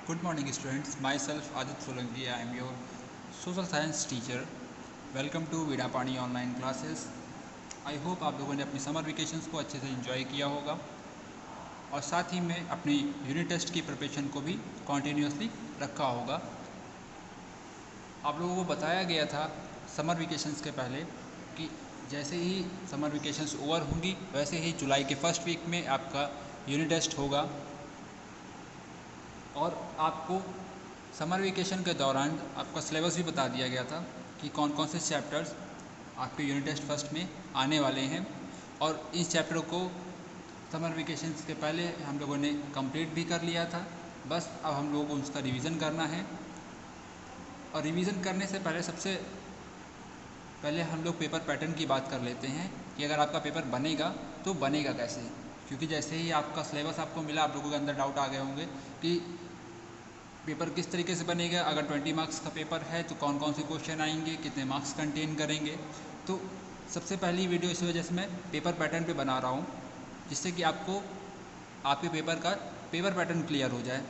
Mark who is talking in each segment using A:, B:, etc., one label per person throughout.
A: Good morning students, myself Adit Solanki, I am your social science teacher. Welcome to Vidapani online classes. I hope आप लोगों ने अपनी summer vacations को अच्छे से एंजॉय किया होगा और साथ ही में अपनी यूनिट टेस्ट की प्रिपरेशन को भी कॉन्टीन्यूसली रखा होगा। आप लोगों को बताया गया था समर वेकेशंस के पहले कि जैसे ही समर वेकेशंस ओवर होंगी वैसे ही जुलाई के फर्स्ट वीक में आपका यूनिट टेस्ट होगा और आपको समर वेकेशन के दौरान आपका सिलेबस भी बता दिया गया था कि कौन कौन से चैप्टर्स आपके यूनिट टेस्ट फर्स्ट में आने वाले हैं और इस चैप्टर को समर वेकेशन के पहले हम लोगों ने कंप्लीट भी कर लिया था। बस अब हम लोगों को उसका रिवीजन करना है और रिवीजन करने से पहले सबसे पहले हम लोग पेपर पैटर्न की बात कर लेते हैं कि अगर आपका पेपर बनेगा तो बनेगा कैसे, क्योंकि जैसे ही आपका सिलेबस आपको मिला आप लोगों के अंदर डाउट आ गए होंगे कि पेपर किस तरीके से बनेगा। अगर 20 मार्क्स का पेपर है तो कौन कौन से क्वेश्चन आएंगे, कितने मार्क्स कंटेन करेंगे। तो सबसे पहली वीडियो इस वजह से मैं पेपर पैटर्न पे बना रहा हूँ जिससे कि आपको आपके पेपर का पेपर पैटर्न क्लियर हो जाए।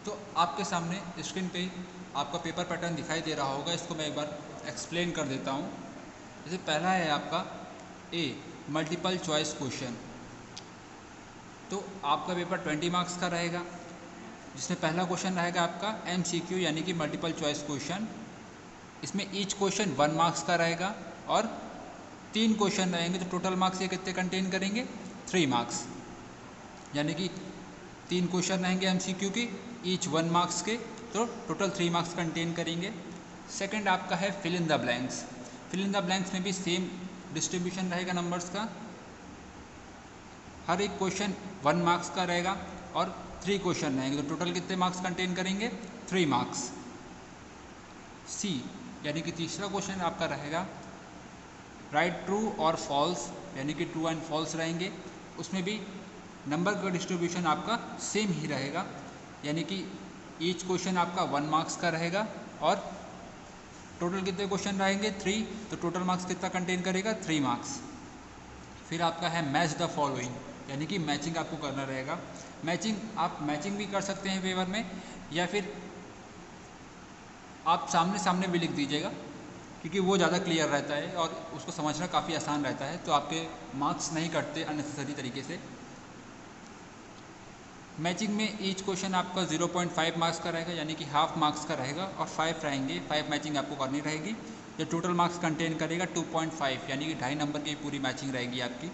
A: तो आपके सामने स्क्रीन पे आपका पेपर पैटर्न दिखाई दे रहा होगा, इसको मैं एक बार एक्सप्लेन कर देता हूँ। जैसे पहला है आपका ए मल्टीपल चॉइस क्वेश्चन। तो आपका पेपर 20 मार्क्स का रहेगा जिसमें पहला क्वेश्चन रहेगा आपका MCQ यानी कि मल्टीपल चॉइस क्वेश्चन। इसमें ईच क्वेश्चन 1 मार्क्स का रहेगा और 3 क्वेश्चन रहेंगे तो टोटल मार्क्स ये कितने कंटेन करेंगे 3 मार्क्स, यानी कि 3 क्वेश्चन रहेंगे MCQ की ईच 1 मार्क्स के, तो टोटल 3 मार्क्स कंटेन करेंगे। सेकंड आपका है fill in the blanks. Fill in the blanks में भी सेम डिस्ट्रीब्यूशन रहेगा नंबर्स का। हर एक क्वेश्चन 1 मार्क्स का रहेगा और 3 क्वेश्चन रहेंगे तो टोटल कितने मार्क्स कंटेन करेंगे 3 मार्क्स। सी यानी कि तीसरा क्वेश्चन आपका रहेगा राइट ट्रू और फॉल्स, यानी कि ट्रू एंड फॉल्स रहेंगे। उसमें भी नंबर का डिस्ट्रीब्यूशन आपका सेम ही रहेगा, यानी कि ईच क्वेश्चन आपका 1 मार्क्स का रहेगा और टोटल कितने क्वेश्चन रहेंगे 3, तो टोटल मार्क्स कितना कंटेन करेगा 3 मार्क्स। फिर आपका है मैच द फॉलोइंग, यानी कि मैचिंग आपको करना रहेगा। मैचिंग आप मैचिंग भी कर सकते हैं पेपर में या फिर आप सामने सामने भी लिख दीजिएगा क्योंकि वो ज़्यादा क्लियर रहता है और उसको समझना काफ़ी आसान रहता है, तो आपके मार्क्स नहीं कटते अननेसेसरी तरीके से। मैचिंग में ईच क्वेश्चन आपका 0.5 मार्क्स का रहेगा, यानी कि हाफ मार्क्स का रहेगा और 5 रहेंगे, 5 मैचिंग आपको करनी रहेगी। जो टोटल मार्क्स कंटेन करेगा 2.5, यानी कि 2.5 नंबर की पूरी मैचिंग रहेगी आपकी।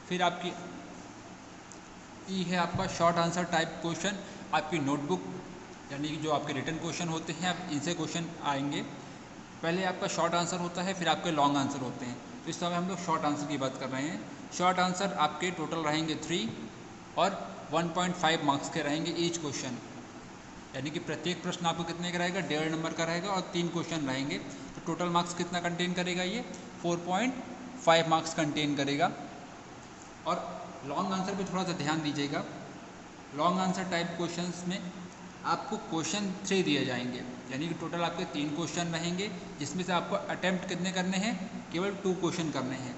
A: फिर आपकी ई है आपका शॉर्ट आंसर टाइप क्वेश्चन। आपकी नोटबुक यानी कि जो आपके रिटन क्वेश्चन होते हैं आप इनसे क्वेश्चन आएंगे। पहले आपका शॉर्ट आंसर होता है फिर आपके लॉन्ग आंसर होते हैं, तो इस समय हम लोग शॉर्ट आंसर की बात कर रहे हैं। शॉर्ट आंसर आपके टोटल रहेंगे 3 और 1.5 मार्क्स के रहेंगे ईच क्वेश्चन, यानी कि प्रत्येक प्रश्न आपको कितने का रहेगा 1.5 नंबर का रहेगा और 3 क्वेश्चन रहेंगे, तो टोटल मार्क्स कितना कंटेन करेगा ये 4.5 मार्क्स कंटेन करेगा। और लॉन्ग आंसर पे थोड़ा सा ध्यान दीजिएगा। लॉन्ग आंसर टाइप क्वेश्चंस में आपको क्वेश्चन 3 दिए जाएंगे, यानी कि टोटल आपके 3 क्वेश्चन रहेंगे जिसमें से आपको अटेम्प्ट कितने करने हैं, केवल 2 क्वेश्चन करने हैं।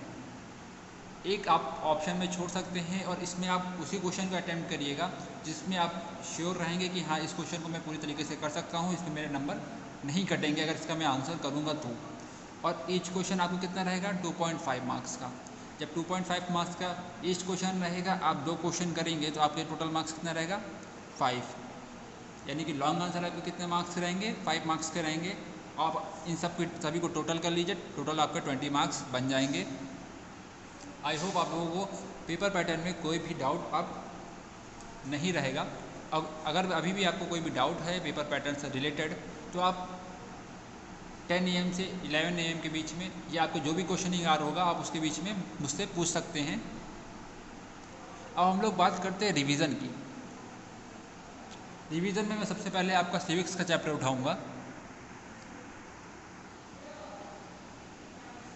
A: एक आप ऑप्शन में छोड़ सकते हैं और इसमें आप उसी क्वेश्चन को अटेम्प्ट करिएगा जिसमें आप श्योर रहेंगे कि हाँ इस क्वेश्चन को मैं पूरी तरीके से कर सकता हूँ, इसमें मेरे नंबर नहीं कटेंगे अगर इसका मैं आंसर करूँगा तो। और ईच क्वेश्चन आपको कितना रहेगा 2.5 मार्क्स का। जब 2.5 मार्क्स का ईच क्वेश्चन रहेगा, आप 2 क्वेश्चन करेंगे तो आपके टोटल मार्क्स कितना रहेगा 5, यानी कि लॉन्ग आंसर आपके कितने मार्क्स रहेंगे 5 मार्क्स के रहेंगे। आप इन सब की सभी को टोटल कर लीजिए, टोटल आपके 20 मार्क्स बन जाएंगे। आई होप आप लोगों को पेपर पैटर्न में कोई भी डाउट अब नहीं रहेगा। अब अगर अभी भी आपको कोई भी डाउट है पेपर पैटर्न से रिलेटेड तो आप 10 AM से 11 AM के बीच में या आपको जो भी क्वेश्चनिंग आ रहा होगा आप उसके बीच में मुझसे पूछ सकते हैं। अब हम लोग बात करते हैं रिवीजन की। रिवीजन में मैं सबसे पहले आपका सिविक्स का चैप्टर उठाऊंगा।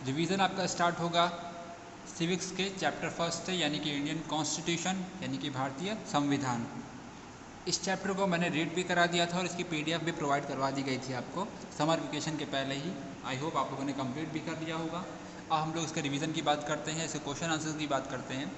A: रिवीजन आपका स्टार्ट होगा सिविक्स के चैप्टर फर्स्ट से, यानी कि इंडियन कॉन्स्टिट्यूशन, यानी कि भारतीय संविधान। इस चैप्टर को मैंने रीड भी करा दिया था और इसकी PDF भी प्रोवाइड करवा दी गई थी आपको समर वेकेशन के पहले ही। आई होप आप लोगों ने कंप्लीट भी कर लिया होगा। अब हम लोग इसके रिवीजन की बात करते हैं, इसके क्वेश्चन आंसर की बात करते हैं।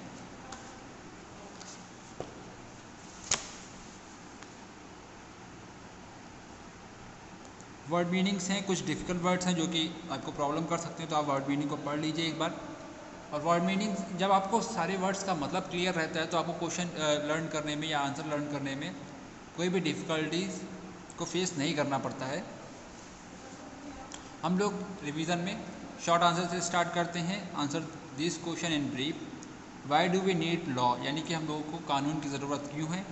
A: वर्ड मीनिंग्स हैं, कुछ डिफ़िकल्ट वर्ड्स हैं जो कि आपको प्रॉब्लम कर सकते हैं, तो आप वर्ड मीनिंग को पढ़ लीजिए एक बार। और वर्ड मीनिंग जब आपको सारे वर्ड्स का मतलब क्लियर रहता है तो आपको क्वेश्चन लर्न करने में या आंसर लर्न करने में कोई भी डिफ़िकल्टीज को फेस नहीं करना पड़ता है। हम लोग रिवीजन में शॉर्ट आंसर से स्टार्ट करते हैं। Answer this question in brief. Why do we need law, यानी कि हम लोगों को कानून की ज़रूरत क्यों है।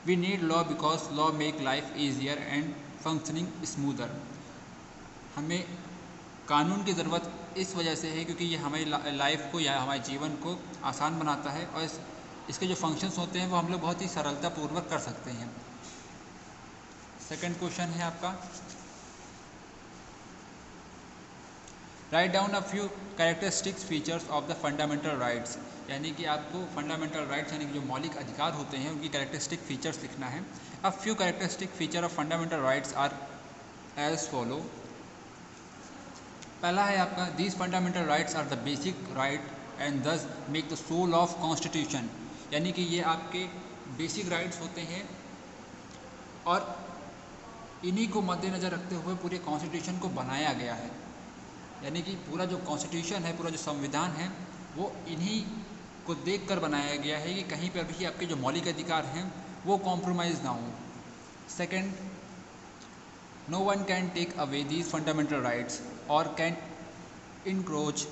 A: We need law because law make life easier and functioning smoother. हमें कानून की ज़रूरत इस वजह से है क्योंकि ये हमारी लाइफ को या हमारे जीवन को आसान बनाता है और इसके जो फंक्शंस होते हैं वो हम लोग बहुत ही सरलतापूर्वक कर सकते हैं। सेकंड क्वेश्चन है आपका, write down a few characteristics features of the fundamental rights, यानी कि आपको फंडामेंटल राइट्स यानी कि जो मौलिक अधिकार होते हैं उनकी कैरेक्टरिस्टिक फीचर्स लिखना है। A few characteristic feature of fundamental rights are as follow. पहला है आपका, these fundamental rights are the basic right and thus make the soul of constitution, यानी कि ये आपके बेसिक राइट्स होते हैं और इन्हीं को मद्देनज़र रखते हुए पूरे कॉन्स्टिट्यूशन को बनाया गया है। यानी कि पूरा जो कॉन्स्टिट्यूशन है, पूरा जो संविधान है वो इन्हीं को देखकर बनाया गया है कि कहीं पर भी आपके जो मौलिक अधिकार हैं वो कॉम्प्रोमाइज़ ना हो। Second, no one can take away these fundamental rights और can encroach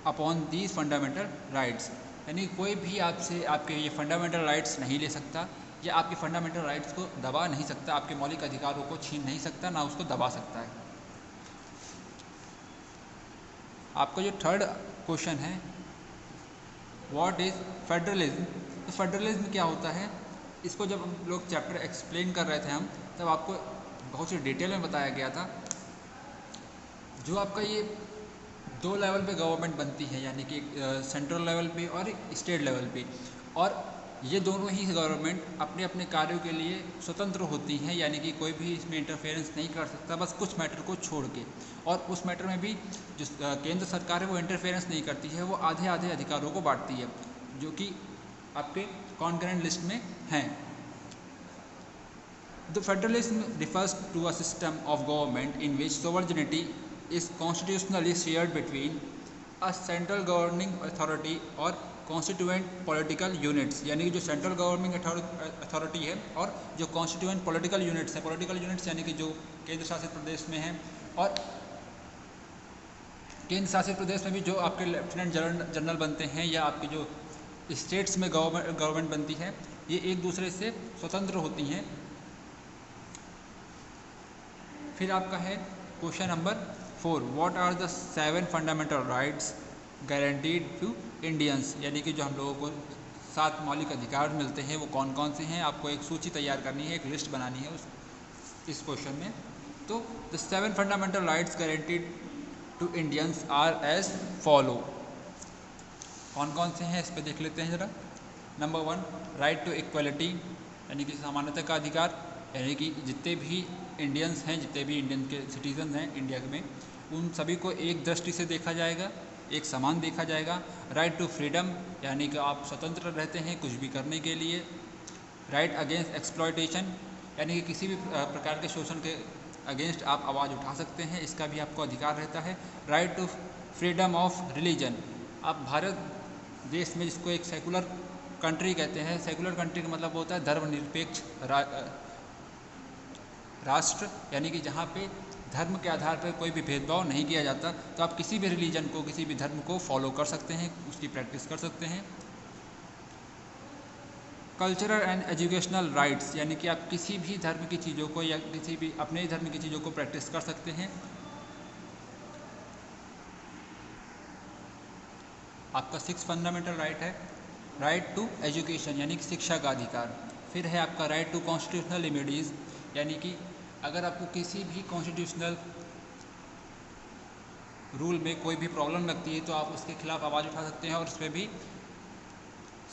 A: upon these fundamental rights, यानी कोई भी आपसे आपके ये फंडामेंटल राइट्स नहीं ले सकता या आपके फंडामेंटल राइट्स को दबा नहीं सकता, आपके मौलिक अधिकारों को छीन नहीं सकता, ना उसको दबा सकता है। आपका जो थर्ड क्वेश्चन है, व्हाट इज़ फेडरलिज्म। तो फेडरलिज्म क्या होता है, इसको जब हम लोग चैप्टर एक्सप्लेन कर रहे थे हम, तब आपको बहुत सी डिटेल में बताया गया था। जो आपका ये दो लेवल पे गवर्नमेंट बनती है, यानी कि सेंट्रल लेवल पे और स्टेट लेवल पे, और ये दोनों ही गवर्नमेंट अपने अपने कार्यों के लिए स्वतंत्र होती हैं, यानी कि कोई भी इसमें इंटरफेरेंस नहीं कर सकता, बस कुछ मैटर को छोड़ के। और उस मैटर में भी जो केंद्र सरकार है वो इंटरफेरेंस नहीं करती है, वो आधे आधे अधिकारों को बांटती है जो कि आपके कॉन्करेंट लिस्ट में हैं। The federalism refers to a system of government in which sovereignty is constitutionally shared between a central governing authority और constituent political units, यानी कि जो सेंट्रल गवर्निंग अथॉरिटी है और जो कॉन्स्टिट्यूएंट पॉलिटिकल यूनिट्स है। पॉलिटिकल यूनिट्स यानी कि जो केंद्र शासित प्रदेश में हैं, और केंद्र शासित प्रदेश में भी जो आपके लेफ्टिनेंट जनरल बनते हैं या आपके जो स्टेट्स में गवर्नमेंट बनती है, ये एक दूसरे से स्वतंत्र होती हैं। फिर आपका है question number 4, what are the 7 fundamental rights guaranteed to Indians, यानी कि जो हम लोगों को 7 मौलिक अधिकार मिलते हैं वो कौन कौन से हैं। आपको एक सूची तैयार करनी है, एक लिस्ट बनानी है इस क्वेश्चन में। तो the 7 fundamental rights guaranteed to Indians are as follow. कौन कौन से हैं इस पर देख लेते हैं ज़रा। नंबर 1, राइट टू इक्वलिटी, यानी कि समानता का अधिकार, यानी कि जितने भी इंडियंस हैं, जितने भी इंडियन के सिटीजन हैं इंडिया में, उन सभी को एक दृष्टि से देखा जाएगा, एक समान देखा जाएगा। राइट टू फ्रीडम, यानी कि आप स्वतंत्र रहते हैं कुछ भी करने के लिए। राइट अगेंस्ट एक्सप्लॉयटेशन, यानी कि किसी भी प्रकार के शोषण के अगेंस्ट आप आवाज़ उठा सकते हैं, इसका भी आपको अधिकार रहता है। Right to freedom of religion, आप भारत देश में जिसको एक सेकुलर कंट्री कहते हैं, सेकुलर कंट्री का मतलब होता है धर्मनिरपेक्ष राष्ट्र, यानी कि जहाँ पे धर्म के आधार पर कोई भी भेदभाव नहीं किया जाता, तो आप किसी भी रिलीजन को, किसी भी धर्म को फॉलो कर सकते हैं, उसकी प्रैक्टिस कर सकते हैं। कल्चरल एंड एजुकेशनल राइट्स, यानी कि आप किसी भी धर्म की चीज़ों को या किसी भी अपने ही धर्म की चीज़ों को प्रैक्टिस कर सकते हैं। आपका 6 फंडामेंटल राइट है राइट टू एजुकेशन, यानी कि शिक्षा का अधिकार। फिर है आपका राइट टू कॉन्स्टिट्यूशनल रेमेडीज़, यानी कि अगर आपको किसी भी कॉन्स्टिट्यूशनल रूल में कोई भी प्रॉब्लम लगती है तो आप उसके खिलाफ आवाज़ उठा सकते हैं और उसमें भी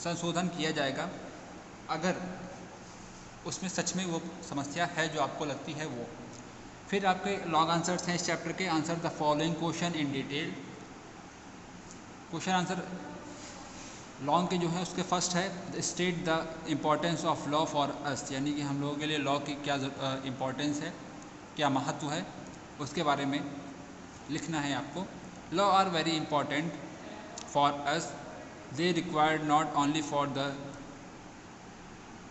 A: संशोधन किया जाएगा अगर उसमें सच में वो समस्या है जो आपको लगती है वो। फिर आपके लॉन्ग आंसर्स हैं इस चैप्टर के। Answer the following question in detail. Question answer long के जो है उसके फर्स्ट है state the importance of law for us, यानी कि हम लोगों के लिए लॉ की क्या इम्पोर्टेंस है, क्या महत्व है। उसके बारे में लिखना है आपको। Law are very important for us, they required not only for the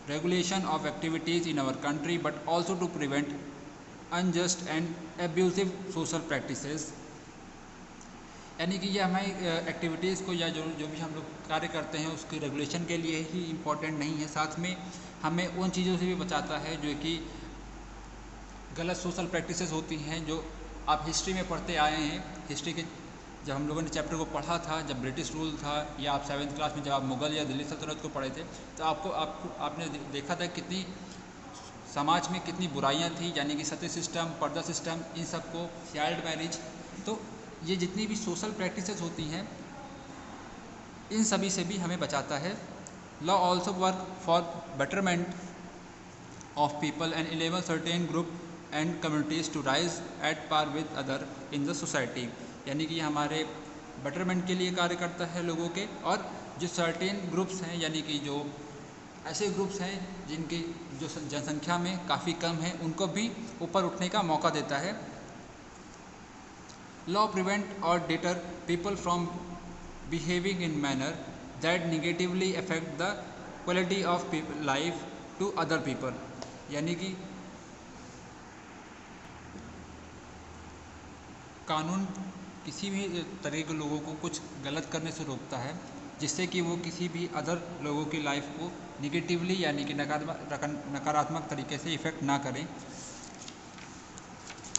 A: regulation of activities in our country but also to prevent unjust and abusive social practices। यानी कि ये हमारी एक्टिविटीज़ को या जो भी हम लोग कार्य करते हैं उसके रेगुलेशन के लिए ही इम्पोर्टेंट नहीं है, साथ में हमें उन चीज़ों से भी बचाता है जो कि गलत सोशल प्रैक्टिसेस होती हैं, जो आप हिस्ट्री में पढ़ते आए हैं। हिस्ट्री के जब हम लोगों ने चैप्टर को पढ़ा था, जब ब्रिटिश रूल था, या आप 7th क्लास में जब आप मुग़ल या दिल्ली सल्तनत को पढ़े थे, तो आपने देखा था कितनी समाज में कितनी बुराइयां थी, यानी कि सती सिस्टम, पर्दा सिस्टम, इन सब को, चाइल्ड मैरिज। तो ये जितनी भी सोशल प्रैक्टिसेस होती हैं इन सभी से भी हमें बचाता है। Law also work for betterment of people and enable certain group and communities to rise at par with other in the society. यानी कि हमारे बेटरमेंट के लिए कार्य करता है लोगों के, और जो सर्टेन ग्रुप्स हैं, यानी कि जो ऐसे ग्रुप्स हैं जिनकी जो जनसंख्या में काफ़ी कम है, उनको भी ऊपर उठने का मौका देता है। लॉ प्रिवेंट और deter people from behaving in manner that negatively affect the quality of life to other people. यानी कि कानून किसी भी तरह के लोगों को कुछ गलत करने से रोकता है, जिससे कि वो किसी भी अदर लोगों की लाइफ को निगेटिवली यानी कि नकारात्मक तरीके से इफ़ेक्ट ना करें।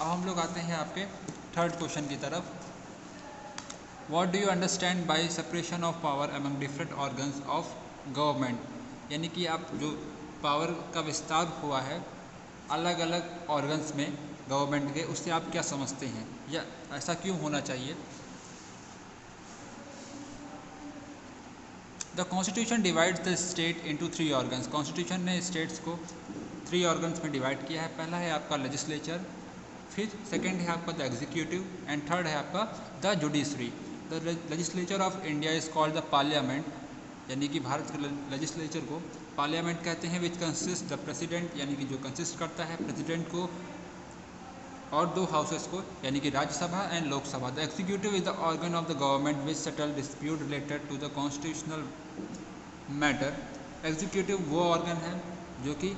A: अब हम लोग आते हैं आपके थर्ड क्वेश्चन की तरफ। What do you understand by separation of power among different organs of government. यानी कि आप जो पावर का विस्तार हुआ है अलग अलग ऑर्गन्स में गवर्नमेंट के, उससे आप क्या समझते हैं, या ऐसा क्यों होना चाहिए। The constitution divides the state into 3 organs. Constitution ने स्टेट्स को 3 ऑर्गन्स में डिवाइड किया है। पहला है आपका लेजिस्लेचर, फिर सेकंड है आपका द एग्जीक्यूटिव, एंड थर्ड है आपका the judiciary. The legislature of India is called the parliament, यानी कि भारत के लेजिस्लेचर को पार्लियामेंट कहते हैं, विच कंसिस्ट द प्रेसिडेंट, यानी कि जो कंसिस्ट करता है प्रेसिडेंट को और 2 हाउसेस को, यानी कि Rajya Sabha and Lok Sabha. The executive is the organ of the government which settle dispute related to the constitutional matter. Executive वो ऑर्गन है जो कि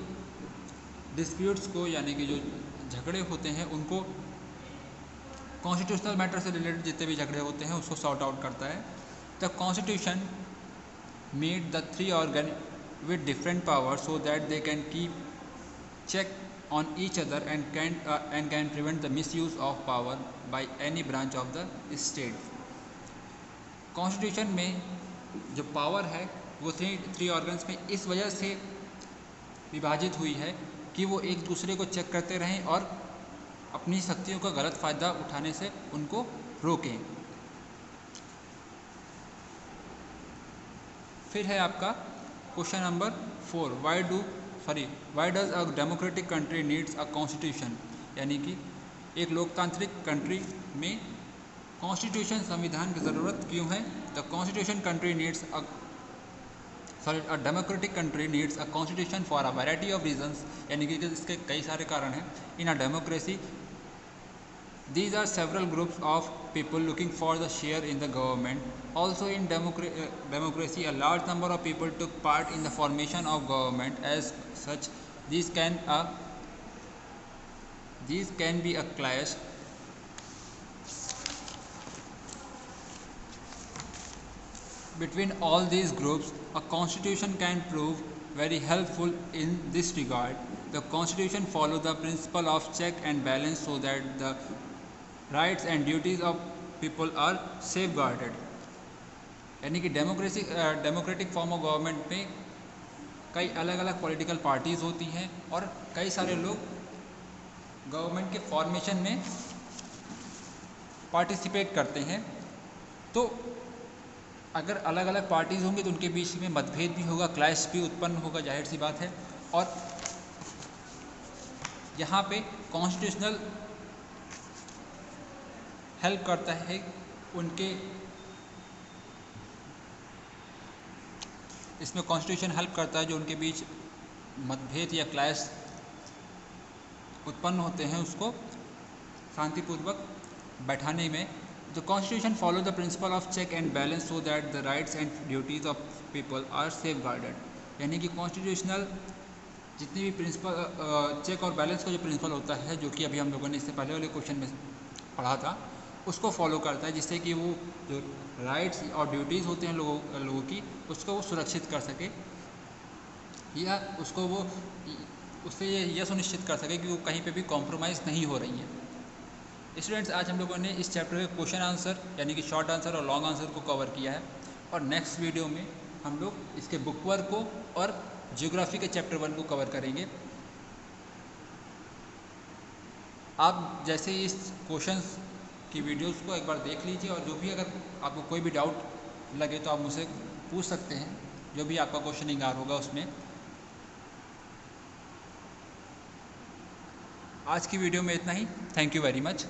A: डिस्प्यूट्स को, यानी कि जो झगड़े होते हैं उनको, कॉन्स्टिट्यूशनल मैटर से रिलेटेड जितने भी झगड़े होते हैं उसको सॉर्ट आउट करता है। The constitution made the 3 organ with different powers so that they can keep check on each other and can prevent the misuse of power by any branch of the state। Constitution में जो power है वो 3 organs में इस वजह से विभाजित हुई है कि वो एक दूसरे को चेक करते रहें और अपनी शक्तियों का गलत फ़ायदा उठाने से उनको रोकें। फिर है आपका question number 4, why does a democratic country needs a constitution. यानी कि एक लोकतांत्रिक कंट्री में कॉन्स्टिट्यूशन, संविधान की ज़रूरत क्यों है। The constitution country needs a democratic country needs a constitution for a variety of reasons. यानी कि इसके कई सारे कारण हैं। In a democracy these are several groups of people looking for the share in the government. Also in democracy a large number of people took part in the formation of government. As such these can be a clash between all these groups. A constitution can prove very helpful in this regard. The constitution follows the principle of check and balance so that the rights and duties of people are safeguarded. यानी कि democratic form of government में कई अलग अलग political parties होती हैं और कई सारे लोग गवर्नमेंट के फॉर्मेशन में पार्टिसिपेट करते हैं। तो अगर अलग अलग पार्टीज़ होंगी तो उनके बीच में मतभेद भी होगा, क्लैश भी उत्पन्न होगा, जाहिर सी बात है। और यहाँ पे कॉन्स्टिट्यूशनल हेल्प करता है उनके, इसमें कॉन्स्टिट्यूशन हेल्प करता है जो उनके बीच मतभेद या क्लैश उत्पन्न होते हैं उसको शांतिपूर्वक बैठाने में। The constitution follow the principle of check and balance so that the rights and duties of people are safeguarded, यानी कि कॉन्स्टिट्यूशनल जितनी भी प्रिंसिपल चेक और बैलेंस का जो प्रिंसिपल होता है, जो कि अभी हम लोगों ने इससे पहले वाले क्वेश्चन में पढ़ा था, उसको फॉलो करता है, जिससे कि वो जो राइट्स और ड्यूटीज़ होते हैं लोगों की, उसको वो सुरक्षित कर सके, या उसको वो उससे यह सुनिश्चित कर सके कि वो कहीं पे भी कॉम्प्रोमाइज़ नहीं हो रही है। स्टूडेंट्स, आज हम लोगों ने इस चैप्टर के क्वेश्चन आंसर यानी कि शॉर्ट आंसर और लॉन्ग आंसर को कवर किया है, और नेक्स्ट वीडियो में हम लोग इसके बुक वर्क को और ज्योग्राफी के चैप्टर 1 को कवर करेंगे। आप जैसे इस क्वेश्चंस की वीडियोस को एक बार देख लीजिए, और जो भी अगर आपको कोई भी डाउट लगे तो आप मुझसे पूछ सकते हैं, जो भी आपका क्वेश्चनिंग आर होगा उसमें। आज की वीडियो में इतना ही। Thank you very much.